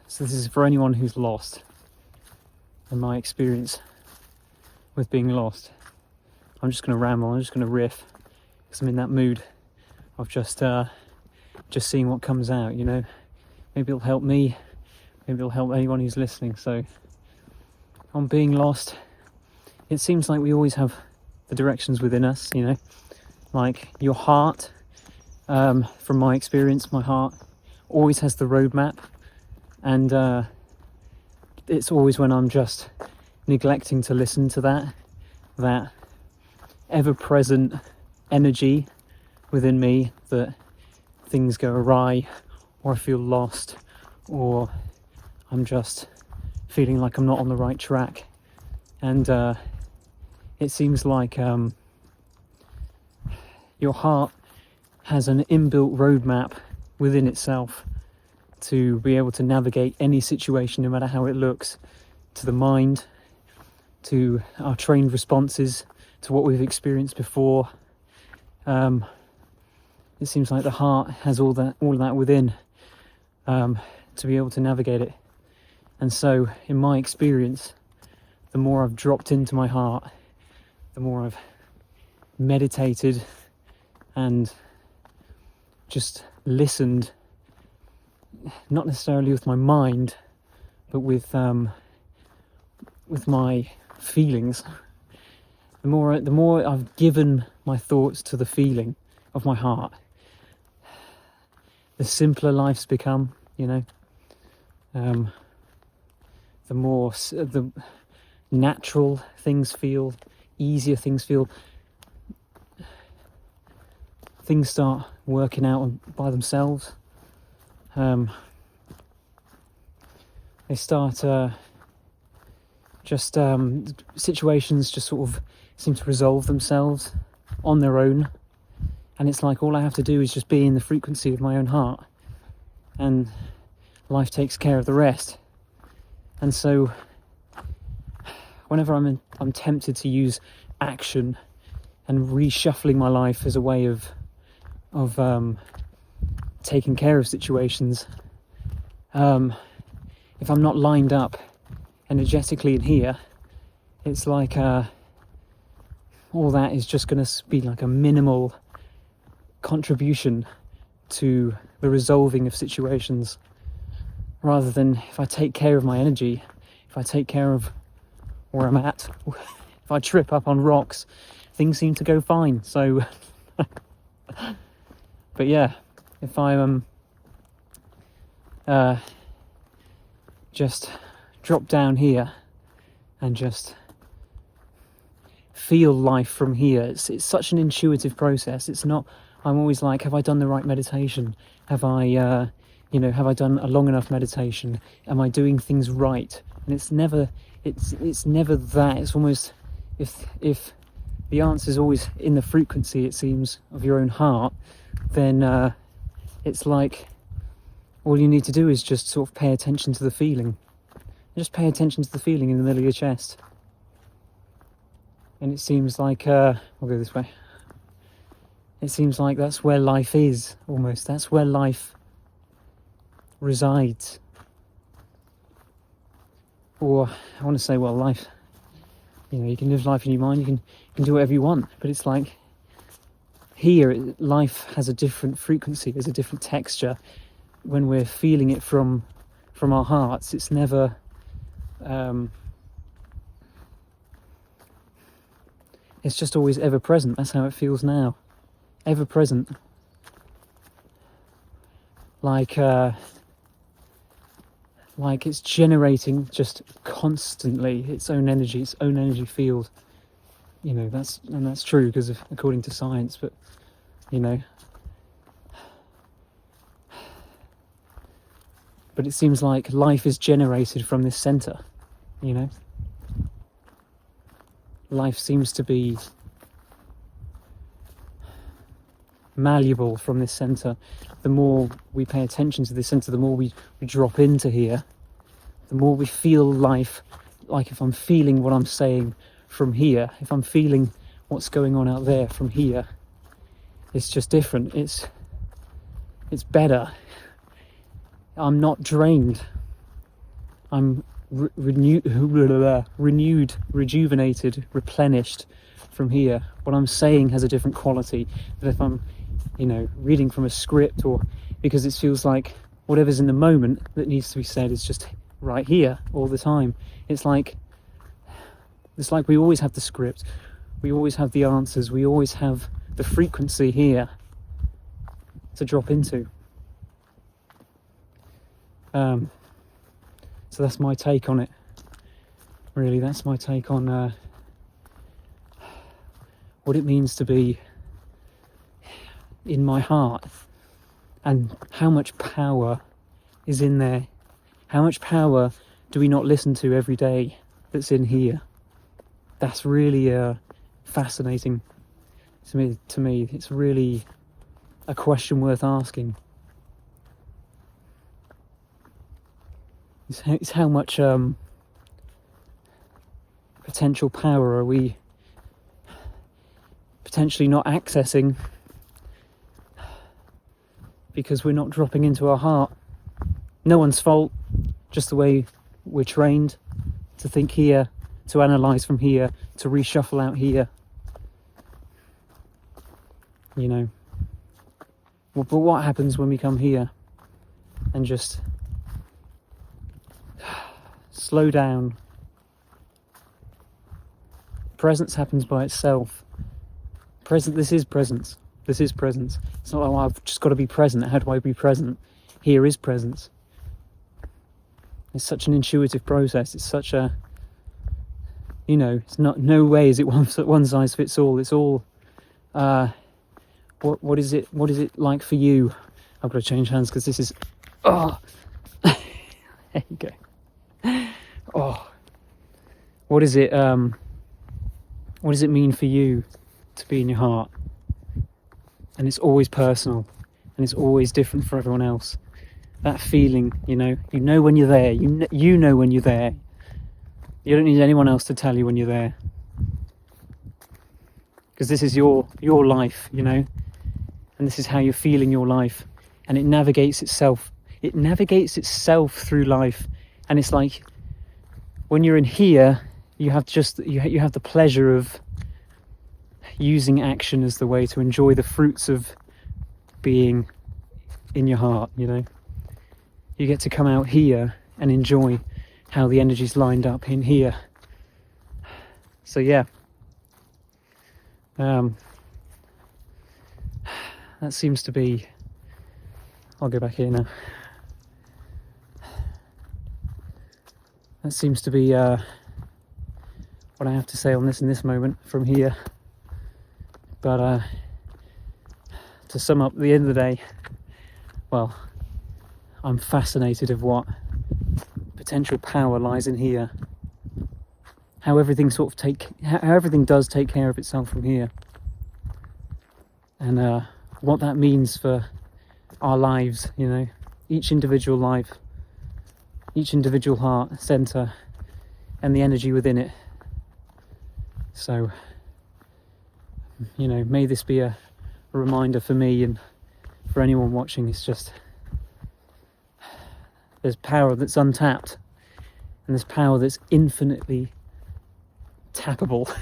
So this is for anyone who's lost, and my experience with being lost. I'm just going to ramble, I'm just going to riff, because I'm in that mood of just seeing what comes out, you know. Maybe it'll help me, maybe it'll help anyone who's listening. So, on being lost, it seems like we always have the directions within us, you know. Like your heart, from my experience, my heart always has the roadmap. And it's always when I'm just neglecting to listen to that ever-present energy within me, that things go awry, or I feel lost, or I'm just feeling like I'm not on the right track. And it seems like your heart has an inbuilt roadmap within itself to be able to navigate any situation, no matter how it looks, to the mind, to our trained responses, to what we've experienced before. It seems like the heart has all of that within, to be able to navigate it. And so, in my experience, the more I've dropped into my heart, the more I've meditated and just listened, not necessarily with my mind, but with my feelings. The more I've given my thoughts to the feeling of my heart, the simpler life's become, you know. The more the natural things feel, easier things feel. Things start working out by themselves. They start situations just sort of seem to resolve themselves on their own, and it's like all I have to do is just be in the frequency of my own heart, and life takes care of the rest. And so whenever I'm tempted to use action and reshuffling my life as a way of taking care of situations, if I'm not lined up energetically in here, it's like all that is just going to be like a minimal contribution to the resolving of situations, rather than if I take care of my energy, if I take care of where I'm at, if I trip up on rocks, things seem to go fine. So but yeah, if I just drop down here and just feel life from here, it's such an intuitive process. It's not, I'm always like, have I done the right meditation? Have I have I done a long enough meditation? Am I doing things right? And it's never that. It's almost, if the answer is always in the frequency, it seems, of your own heart, then it's like all you need to do is just sort of pay attention to the feeling. Just pay attention to the feeling in the middle of your chest. And it seems like, I'll go this way. It seems like that's where life is, almost. That's where life resides. Or, I want to say, well, life, you can live life in your mind, you can do whatever you want, but it's like, here, life has a different frequency, there's a different texture. When we're feeling it from our hearts, it's never, it's just always ever present. That's how it feels now. Ever present. Like it's generating just constantly its own energy field. That's true because according to science, but but it seems like life is generated from this center, Life seems to be malleable from this center. The more we pay attention to this center, the more we drop into here, the more we feel life. Like if I'm feeling what I'm saying from here, if I'm feeling what's going on out there from here, it's just different. It's better. I'm not drained. I'm renewed, rejuvenated, replenished from here. What I'm saying has a different quality than if I'm, reading from a script, or because it feels like whatever's in the moment that needs to be said is just right here all the time. It's like we always have the script, we always have the answers, we always have the frequency here to drop into. So that's my take on it. Really, that's my take on what it means to be in my heart, and how much power is in there. How much power do we not listen to every day that's in here? That's really fascinating to me. It's really a question worth asking. It's how much potential power are we potentially not accessing because we're not dropping into our heart. No one's fault, just the way we're trained to think here, to analyse from here, to reshuffle out here. But what happens when we come here and just slow down? Presence happens by itself. This is presence. This is presence. It's not like, I've just got to be present. How do I be present? Here is presence. It's such an intuitive process. It's such a, it's not, no way is it one size fits all. It's all, what is it like for you? I've got to change hands because this is, there you go. What does it mean for you to be in your heart? And it's always personal, and it's always different for everyone else. That feeling, you know when you're there. You know when you're there. You don't need anyone else to tell you when you're there, because this is your life, and this is how you're feeling your life, and it navigates itself. It navigates itself through life, and it's like when you're in here, you have the pleasure of using action as the way to enjoy the fruits of being in your heart. You get to come out here and enjoy how the energy's lined up in here. So yeah, that seems to be, I'll go back here now. That seems to be what I have to say on this in this moment from here. But to sum up, at the end of the day, well, I'm fascinated of what potential power lies in here. How everything how everything does take care of itself from here, and what that means for our lives. Each individual life, each individual heart center, and the energy within it. So, may this be a reminder for me and for anyone watching. It's just, there's power that's untapped, and there's power that's infinitely tappable,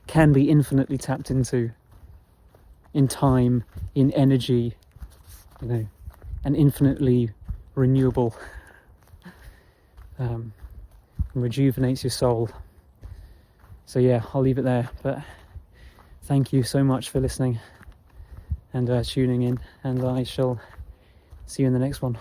can be infinitely tapped into in time, in energy, and infinitely renewable. Rejuvenates your soul. So yeah, I'll leave it there, but thank you so much for listening and tuning in, and I shall see you in the next one.